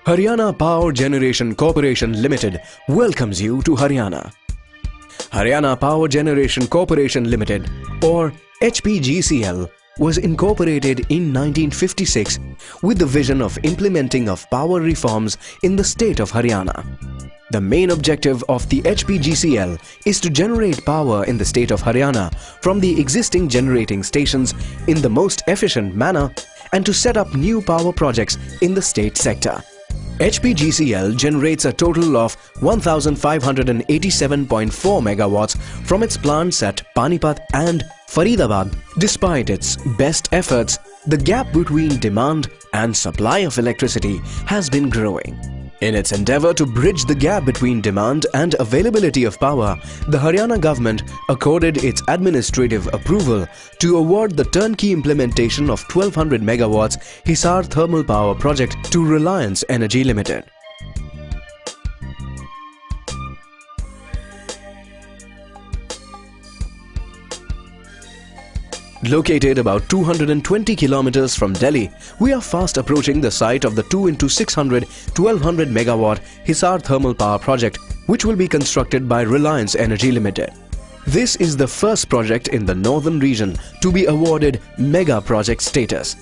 Haryana Power Generation Corporation Limited welcomes you to Haryana. Haryana Power Generation Corporation Limited, or HPGCL, was incorporated in 1956 with the vision of implementing of power reforms in the state of Haryana. The main objective of the HPGCL is to generate power in the state of Haryana from the existing generating stations in the most efficient manner and to set up new power projects in the state sector. HPGCL generates a total of 1587.4 megawatts from its plants at Panipat and Faridabad. Despite its best efforts, the gap between demand and supply of electricity has been growing. In its endeavour to bridge the gap between demand and availability of power, the Haryana government accorded its administrative approval to award the turnkey implementation of 1200 megawatts Hisar Thermal Power Project to Reliance Energy Limited. Located about 220 kilometers from Delhi, we are fast approaching the site of the 2x600 1200 megawatt Hisar Thermal Power Project, which will be constructed by Reliance Energy Limited. This is the first project in the northern region to be awarded mega project status.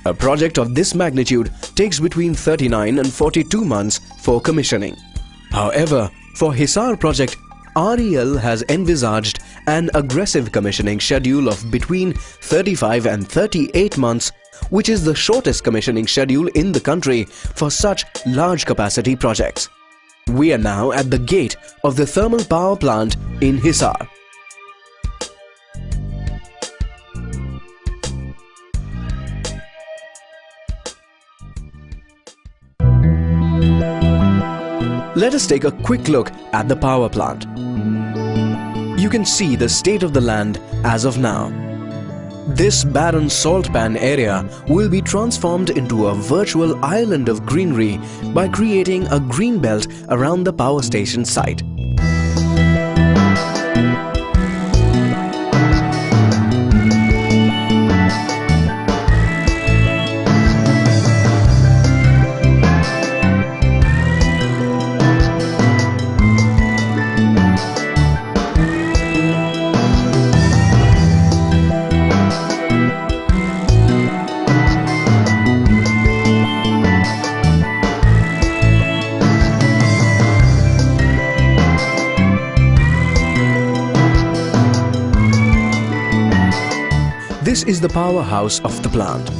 A project of this magnitude takes between 39 and 42 months for commissioning. However, for Hisar project, REL has envisaged an aggressive commissioning schedule of between 35 and 38 months, which is the shortest commissioning schedule in the country for such large capacity projects. We are now at the gate of the thermal power plant in Hisar. Let us take a quick look at the power plant. You can see the state of the land as of now. This barren salt pan area will be transformed into a virtual island of greenery by creating a green belt around the power station site. This is the powerhouse of the plant.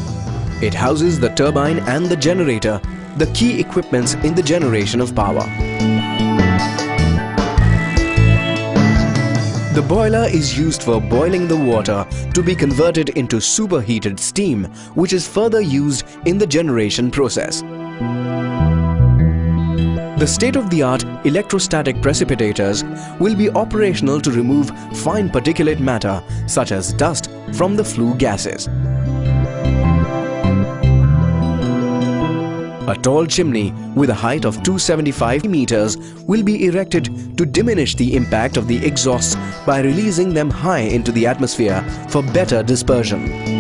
It houses the turbine and the generator, the key equipments in the generation of power. The boiler is used for boiling the water to be converted into superheated steam, which is further used in the generation process. The state-of-the-art electrostatic precipitators will be operational to remove fine particulate matter such as dust from the flue gases. A tall chimney with a height of 275 meters will be erected to diminish the impact of the exhausts by releasing them high into the atmosphere for better dispersion.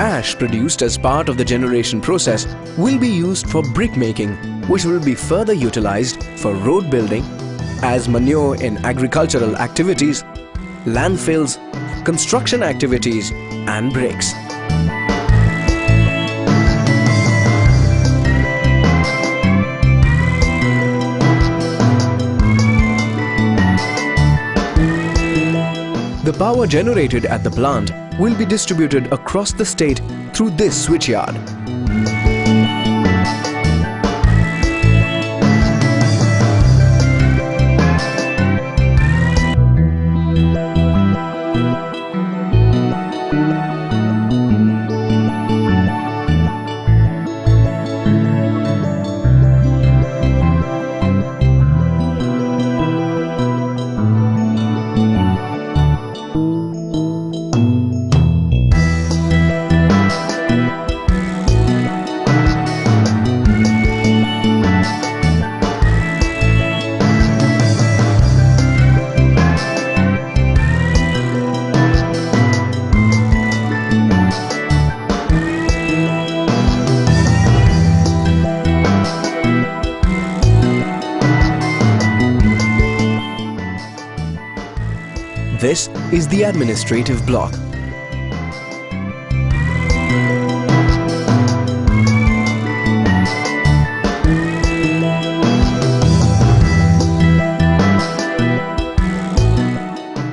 Ash produced as part of the generation process will be used for brick making, which will be further utilized for road building, as manure in agricultural activities, landfills, construction activities and bricks. The power generated at the plant will be distributed across the state through this switchyard. This is the administrative block.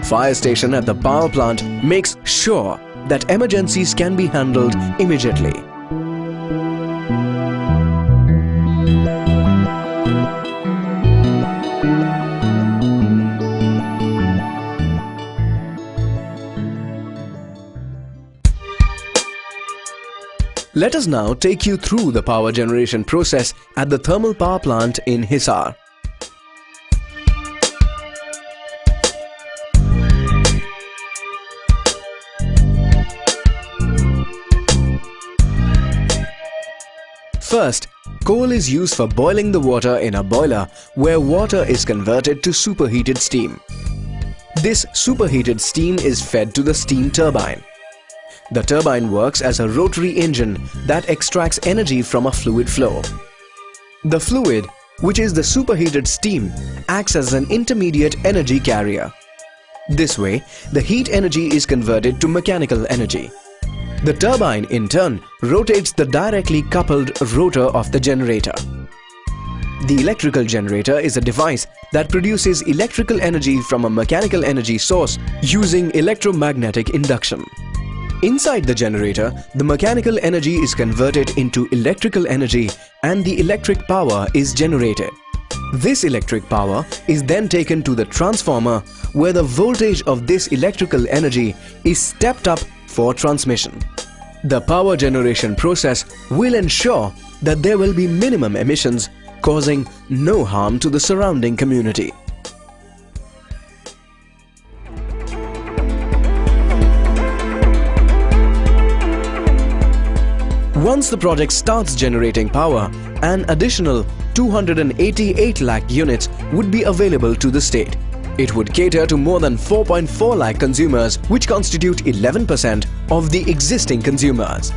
Fire station at the power plant makes sure that emergencies can be handled immediately. Let us now take you through the power generation process at the thermal power plant in Hisar. First, coal is used for boiling the water in a boiler where water is converted to superheated steam. This superheated steam is fed to the steam turbine. The turbine works as a rotary engine that extracts energy from a fluid flow. The fluid, which is the superheated steam, acts as an intermediate energy carrier. This way, the heat energy is converted to mechanical energy. The turbine, in turn, rotates the directly coupled rotor of the generator. The electrical generator is a device that produces electrical energy from a mechanical energy source using electromagnetic induction. Inside the generator, the mechanical energy is converted into electrical energy and the electric power is generated. This electric power is then taken to the transformer where the voltage of this electrical energy is stepped up for transmission. The power generation process will ensure that there will be minimum emissions, causing no harm to the surrounding community. Once the project starts generating power, an additional 288 lakh units would be available to the state. It would cater to more than 4.4 lakh consumers, which constitute 11% of the existing consumers.